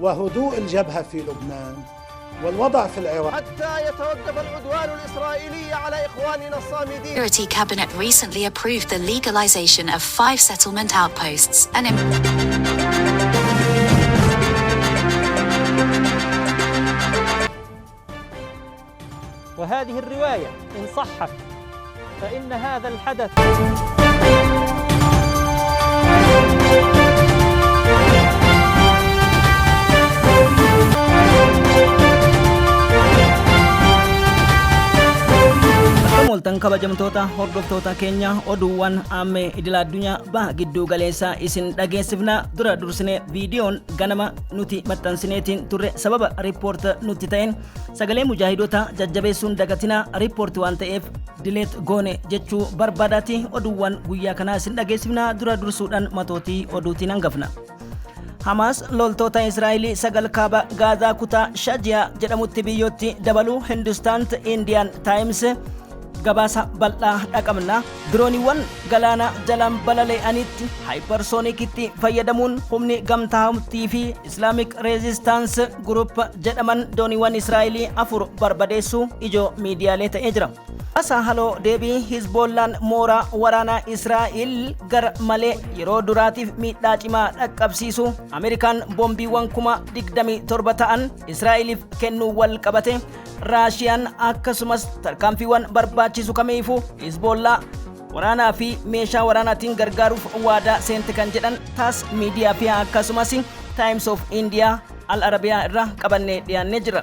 وهدوء الجبهة في لبنان والوضع في العراق حتى يتوقف العدوان الإسرائيلي على إخواننا الصامدين. The Security Cabinet recently approved the legalization of 5 settlement outposts and وهذه الرواية إن صحت فإن هذا الحدث Moltan kabajamtoota hordoftoota keenya oduuwwan ammee idil addunyaa baha gidduu galeessaa isin dhageessifna dura dursine viidiyoon ganama nuti maxxansineetiin turre sababa riippoorta nutti ta'een sagalee mujaahidota jajjabeessuun dagatina riippoorti waan ta'eef dileet goone jechuu barbaadaati oduuwwan guyyaa kanaa isin dhageessifna dura dursuudhaan matootii oduutiin hangafna. Hamas loltoota Israa'el sagal kaaba Gaazaa kutaa Shajiyaa jedhamutti biyyootti dabaluu Hindustaan Indian Times gabaasa bal'aa dhaqabna. Dirooniiwwan galaana jalaan balali'anitti haayiparsoonikitti fayyadamuun humni gamtaa'umtii fi Islamic Resistance Group jedhaman dooniiwwan Israa'el 4 barbadeessuu ijoo miidiyaalee ta'ee jira. Asa haloo deebii Hizbollaan mooraa waraanaa Israa'el gar malee yeroo duraatiif miidhaa cimaa dhaqqabsiisu Ameerikaan boombiiwwan 27,000 ta'an Israa'eliif kennuu wal qabate Raashiyaan akkasumas tarkaanfiiwwan barbaachisu kamiifuu Hizbollaa waraanaa fi meeshaa waraanaatiin gargaaruuf waadaa seente kan jedhan taas miidiyaa fi akkasumas Times of India Al Arabiyaa irraa qabannee dhiyaannee jira.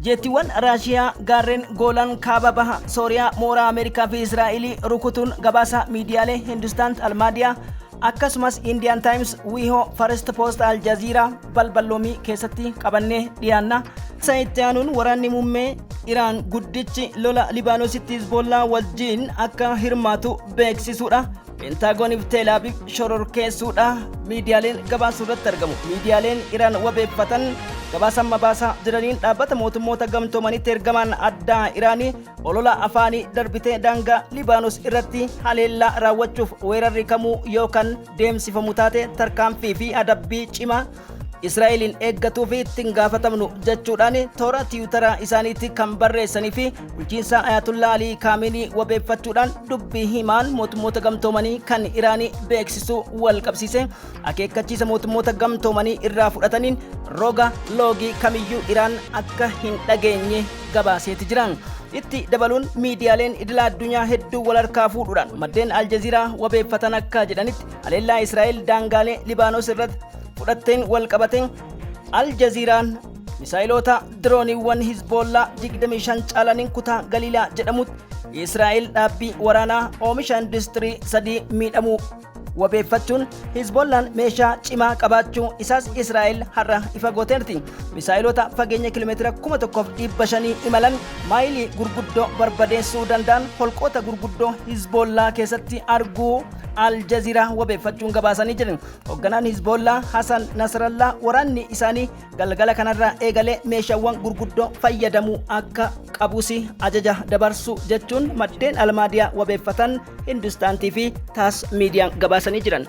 Jeettiiwwan Raashiyaa gaarreen Goolan kaaba baha Sooriyaa mooraa Ameerikaa fi Israa'el rukutuun gabaasa miidiyaalee Hindustaan Almaadiyaa akkasumas Indian Times Wiho First Post Al Jazeera balballoomii keessatti qabannee dhiyaanna. Saayitaanuun waraanni muummee Iraan guddichi lola Libaanoositti Hizbollaa wajjin akka hirmaatu beeksisuudha. Pentaagoniif Tel Aviv shororkeessuudha miidiyaaleen gabaasuu irratti argamu. Miidiyaaleen Iraan wabeeffatan gabaasa mabaasaa jiraniin dhaabbata mootummoota gamtoomanitti ergamaan addaa Iraanii olola afaanii darbitee daangaa Libaanos irratti haleellaa raawwachuuf weerarri kamuu yookaan deemsifamu taate tarkaanfii fi adabbii cimaa Israa'elin eeggatuu fi ittiin gaafatamnu jechuudhaan toora tiwutaraa isaaniitti kan barreessanii fi bulchiinsa Ayatullah Ali Khamenei wabeeffachuudhaan dubbii himaan mootummoota gamtoomanii kan Iraanii beeksisuu wal qabsiise akeekkachiisa mootummoota gamtoomanii irraa fudhataniin roga loogii kamiyyuu Iraan akka hin dhageenye gabaaseeti jiran. Itti dabaluun miidiyaaleen idil addunyaa hedduu wal harkaa fuudhuudhaan maddeen Al Jazeera wabeeffatan akka jedhanitti haleellaa Israa'el daangaalee Libaanos irratti fudhatteen wal qabateen Al Jazeeraan misaayilota dirooniiwwan Hizbollaa 25 caalaniin kutaa Galiilaa jedhamutti Israa'el dhaabbii waraanaa oomisha industirii 3 miidhamuu wabeeffachuun Hizbollaan meeshaa cimaa qabaachuu isaas Israa'el har'a ifa gooteerti. Misaayilota fageenya kiiloomeetira 1,500 imalan maayilii gurguddoo barbadeessuu danda'an holqoota gurguddoo Hizbollaa keessatti arguu Al Jazeera wabeeffachuun gabaasanii jiran. Hoogganaan Hizbollaa Hassan Nasrallah waraanni isaanii galgala kanarraa eegalee meeshaawwan gurguddoo fayyadamuu akka qabusi ajaja dabarsu jechuun maddeen Almaadiyaa wabeeffatan Hindustaantii fi taas miidiyaan gabaasanii jiran.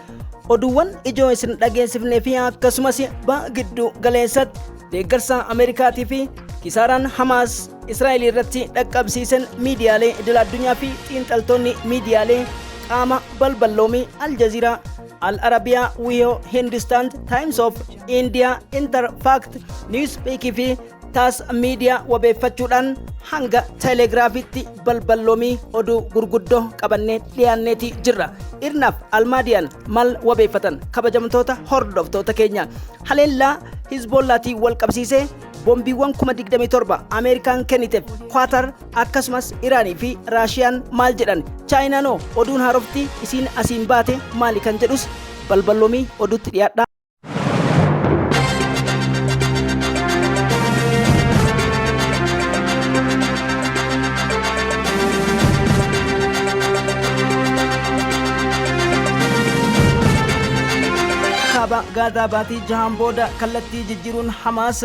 Oduuwwan ijoo isin dhageessifnee fi akkasumas baha gidduu galeessatti deeggarsa Ameerikaatii fi kisaaraan Hamas Israa'el irratti dhaqqabsiisan miidiyaalee idil addunyaa fi xiinxaltoonni miidiyaalee qaama balballoomii Al Jazeera Al Arabiyaa Wiho Hindustaan Times of India Interfact Newspeak fi taas miidiyaa wabeeffachuudhaan hanga teelegiraafitti balballoomii oduu gurguddoo qabannee dhiyaanneeti jirra. Irnaaf Almaadiyaan mal wabeeffatan kabajamtoota hordoftoota keenya haleellaa Hizbollaatii wal qabsiisee boombiiwwan 27,000 Ameerikaan kenniteef Qatar akkasumas Iraanii fi Raashiyaan maal jedhan Chaayinaanoo oduun haarofti isiin asiin baate maali kan jedhus balballoomii oduutti dhiyaadha. Gaazaa baatii jahaan booda kallattii jijjiiruun Hamas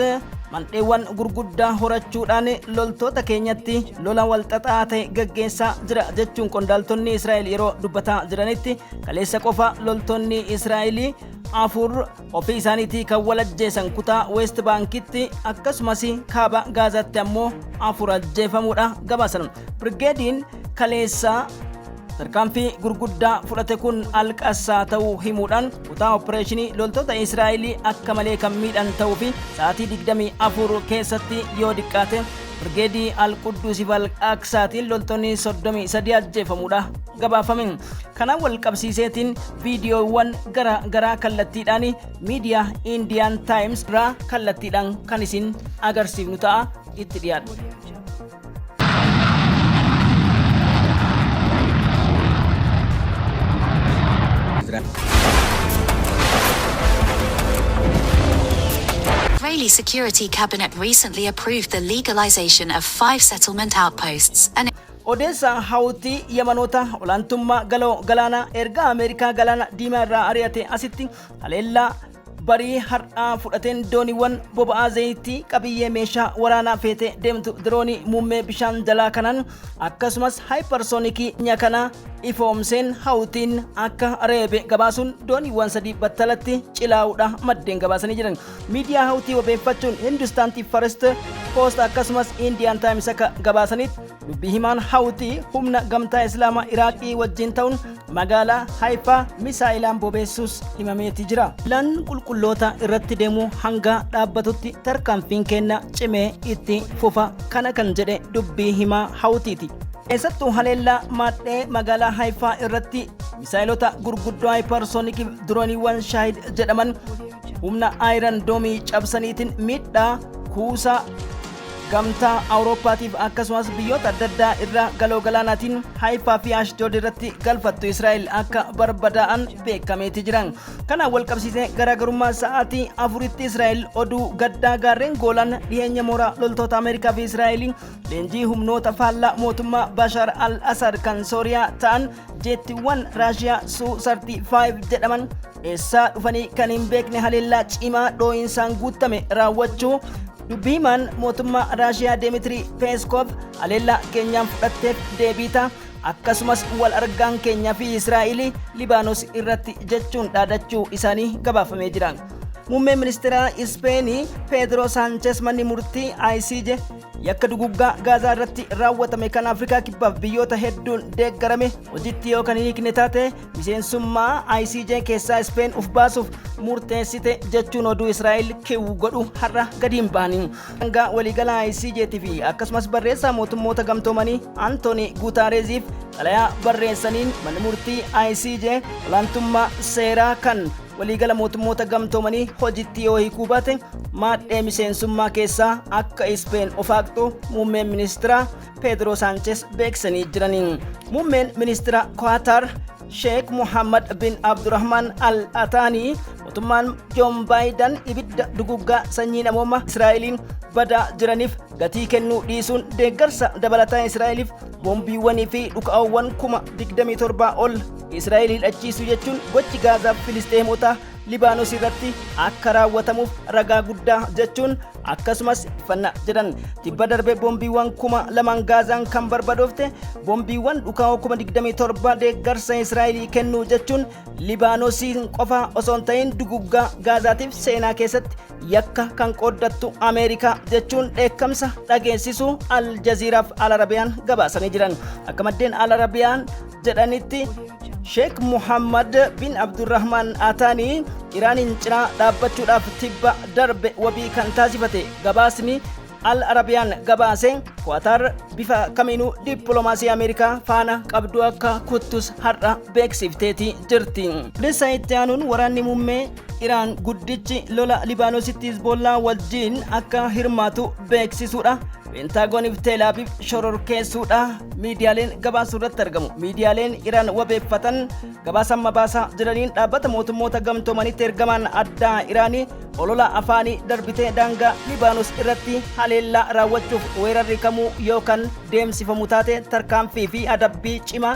mandheewwan gurguddaa horachuudhaan loltoota keenyatti lola walxaxaa ta'e gaggeessaa jira jechuun qondaaltonni Israa'el yeroo dubbataa jiranitti kaleessa qofa loltoonni Israa'el afur ofii isaaniitii kan wal ajjeesan kutaa West Bankitti akkasumas kaaba Gaazaatti ammoo afur ajjeefamuudha gabaasan. Brigeediin kaleessa tarkaanfii gurguddaa fudhate kun Al-Qassaa ta'uu himuudhaan kutaa opereeshinii loltoota Israa'el akka malee kan miidhan ta'uu fi sa'aatii 24 keessatti yoo diqqaate Brigeedii Al-Quddus Al-Aqsaatiin loltoonni 33 ajjeefamuudha gabaafame. Kanaan wal qabsiiseetiin viidiyoowwan garaa kallattiidhaan miidiyaa Indian Times irraa kallattiidhaan kan isin agarsiifnu ta'a itti dhiyaadha. Israeli Security Cabinet recently approved the legalization of 5 settlement outposts. Odeessa Hawtii Yamanoota olaantummaa galoo galaana erga Ameerikaa galaana diimaa irraa ari'ate asitti haleellaa barii har'aa fudhateen dooniiwwan boba'aa zayitii qabiyyee meeshaa waraanaa feete deemtu diroonii muummee bishaan jalaa kanaan akkasumas haayiparsoonikii nyakanaa ifoomseen Hawtiin akka reebe gabaasuun dooniiwwan 3 battalatti cilaa'uudha maddeen gabaasanii jiran. Miidiyaa Hawtii wabeeffachuun Hindustan First Post akkasumas Indian Times akka gabaasanitti dubbii himaan Hawtii humna gamtaa Islaamaa Iraaqii wajjin ta'uun magaalaa Haifaa misaa'ilaan bobeessuus himameeti jira. Lan qulqulloota irratti deemuu hanga dhaabbatutti tarkaanfiin kenna cimee itti fufa kana kan jedhe dubbii himaa Hawtiiti. Eessattuu haleellaa maadhee magaalaa Haifaa irratti misaa'ilota gurguddoo haayiparsoonikii dirooniiwwan Shaahid jedhaman humna Iron Dome cabsaniitiin miidhaa kuusaa gamtaa Awurooppaatiif akkasumas biyyoota adda addaa irraa galoo galaanaatiin Haifaa fi Ashdood irratti galfattu Israa'el akka barbadaa'an beekameeti jiran. Kana wal qabsiisee garaagarummaa sa'aatii 4tti Israa'el oduu gaddaa gaarreen Goolan dhiyeenya mooraa loltoota Ameerikaa fi Israa'el leenjii humnoota faallaa mootummaa Bashar al-Assad kan Sooriyaa ta'an jeettiiwwan Raashiyaa Su-35 jedhaman eessaa dhufanii kan hin beekne haleellaa cimaa dhoo'insaan guutame raawwachuu dubbii himaan mootummaa Raashiyaa Dimitri Peskov haleellaa keenyaan fudhatteef deebiita akkasumas wal argaan keenyaa fi Israa'el Libaanos irratti jechuun dhaadachuu isaanii gabaafamee jira. Muummeen ministeera Ispeenii Pedro Sanchez manni murtii ICJ yakka duguggaa Gaazaa irratti raawwatame kan Afrikaa kibbaaf biyyoota hedduun deeggarame hojiitti yoo kan hin hiikne taate miseensummaa ICJ keessaa Ispeen uf baasuuf murteessite jechuun oduu Israa'el keewwu godhu har'a gadi hin baaniin. Hanga waliigalaa ICJ fi akkasumas barreessaa mootummoota gamtoomanii Antooni Guutareeziif xalayaa barreessaniin manni murtii ICJ olaantummaa seeraa kan waliigala mootummoota gamtoomanii hojiitti yoo hiikuu baate maadhee miseensummaa keessaa akka Ispeen of haqxu muummeen ministeera Pedro Sanchez beeksanii jiraniin. Muummeen ministeera Qatar Sheikh Mohammed bin Abdurrahman Al Thani mootummaan John Biden ibidda duguggaa sanyii namoomaa Israa'eliin badaa jiraniif gatii kennuu dhiisuun deeggarsa dabalataa Israa'eliif boombiiwwanii fi dhukaawwan 27,000 ol Israa'el hidhachiisu jechuun gochi Gaazaaf Filisteemota Libaanos irratti akka raawwatamuuf ragaa guddaa jechuun akkasumas fanna jedhan. Tibba darbe boombiiwwan 2,000 Gaazaan kan barbadoofte boombiiwwan dhukaa'oo 27,000 deeggarsa Israa'el kennuu jechuun Libaanosiin qofa osoo hin ta'in duguggaa Gaazaatiif seenaa keessatti yakka kan qooddattu Ameerikaa jechuun dheekkamsa dhageessisu Al Jazeeraaf Al Arabiyaan gabaasanii jiran. Akka maddeen Al Arabiyaan jedhanitti Sheikh Mohammed bin Abdurrahman Atani Iraanin cinaa dhaabbachuudhaaf tibba darbe wabii kan taasifate gabaasni Al Arabiyaan gabaase Qatar bifa kamiinuu dippiloomaasii Ameerikaa faana qabdu akka kuttus har'a beeksifteeti jirti. Dhisa itti aanuun waraanni muummee Iraan guddichi lola Libaanositti Hizbollaa wajjin akka hirmaatu beeksisuudha. Pentaagoniif Tel Aviv shororkeessuudha miidiyaaleen gabaasuu irratti argamu. Miidiyaaleen Iraan wabeeffatan gabaasamma baasaa jiraniin dhaabbata mootummoota gamtoomanitti ergamaan addaa Iraanii olola afaanii darbitee daangaa Libaanos irratti haleellaa raawwachuuf weerarri kamuu yookaan deemsifamu taate tarkaanfii fi adabbii cimaa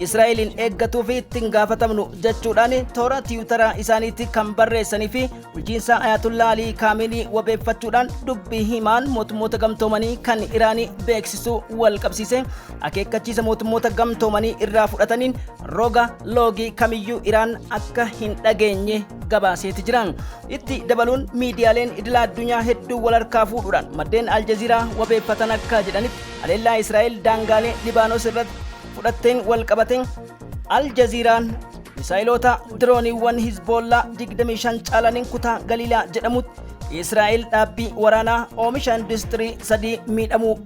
Israa'eliin eeggatuu fi ittiin gaafatamnu jechuudhaan toora tiwutaraa isaaniitti kan barreessanii fi bulchiinsa Ayatullah Ali Khamenei wabeeffachuudhaan dubbii himaan mootummoota gamtoomanii kan Iraanii beeksisuu wal qabsiise akeekkachiisa mootummoota gamtoomanii irraa fudhataniin roga loogii kamiyyuu Iraan akka hin dhageenye gabaaseeti jiran. Itti dabaluun miidiyaaleen idila addunyaa hedduu wal harkaa fuudhuudhaan maddeen Aljaziiraa wabeeffatan akka jedhanitti haleellaa Israa'el daangaalee Libaanos irratti fudhatteen wal qabateen Aljaziiraan misaayilota dirooniiwwan Hizbollaa 25 caalaniin kutaa Galiilaa jedhamutti Israa'el dhaabbii waraanaa oomisha industirii 3 miidhamuu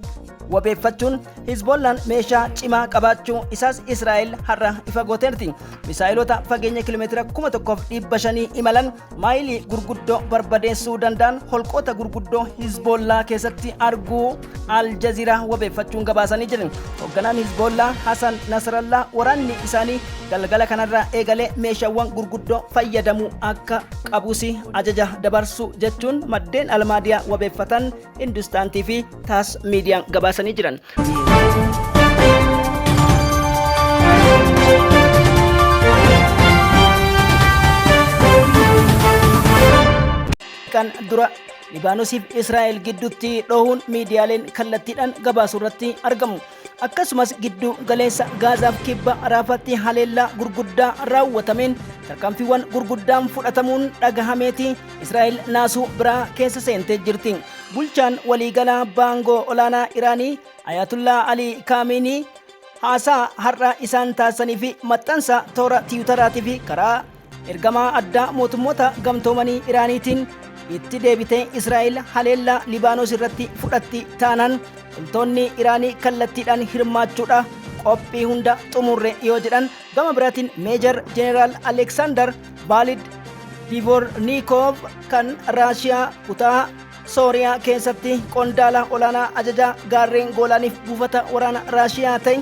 wabeeffachuun Hizbollaan meeshaa cimaa qabaachuu isaas Israa'el har'a ifa gooteerti. Misaayilota fageenya kiiloomeetira 1500 imalan maayilii gurguddoo barbadeessuu danda'an holqoota gurguddoo Hizbollaa keessatti arguu Aljaziiraa wabeeffachuun gabaasanii jiran. Hoogganaan Hizbollaa Hassan Nasrallah waraanni isaanii galgala kanarraa eegalee meeshaawwan gurguddoo fayyadamuu akka qabus ajaja dabarsu jechuun maddeen almaadiyaa wabeeffatan Hindustaantii fi Taas miidiyaan gabaasanii jiran. Kan dura Libaanoosiif Israa'el gidduutti dhohuun miidiyaaleen kallattiidhaan gabaasuu irratti argamu. Akkasumas gidduu galeessa Gaazaaf kibba Raafaatti haleellaa gurguddaa raawwatameen tarkaanfiiwwan gurguddaan fudhatamuun dhagahameeti Israa'el naasuu biraa keessa seentee jirti. Bulchaan waliigalaa baangoo olaanaa Iraanii Ayatullah Ali Khamenei haasaa har'a isaan taasisanii fi maxxansa toora tiwutaraatii fi karaa ergamaa addaa mootummoota gamtoomanii Iraaniitiin itti deebitee Israa'el haleellaa Libaanos irratti fudhatti taanaan loltoonni Iraanii kallattiidhaan hirmaachuudha qophii hunda xumurre yoo jedhan, gama biraatiin Meejor Jeneraal Alexander Balid Divornikov kan Raashiyaa kutaa Sooriyaa keessatti qondaala olaanaa ajajaa gaarreen Goolaaniif buufata waraana Raashiyaa ta'e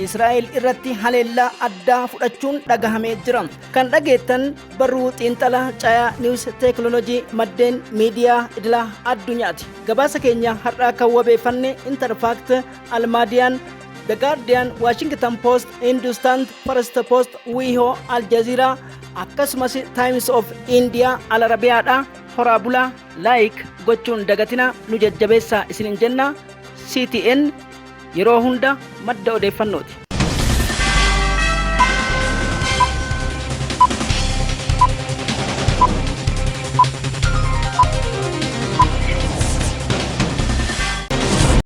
Israa'el irratti haleellaa addaa fudhachuun dhagahamee jira. Kan dhageettan barruu xiinxala Caayaa Niwus Teekinooloojii maddeen miidiyaa idila addunyaati. Gabaasa keenya har'aa kan wabeeffanne Interfact, Almaadiyaan, The Guardian, Washington Post, Hindustan First Post, WIHO, Aljazeera akkasumas Times of India Al Arabiyaadha. Horaa bulaa like gochuun dagatina nu jajjabeessaa isinin jenna. CTN yeroo hunda madda odeeffannooti.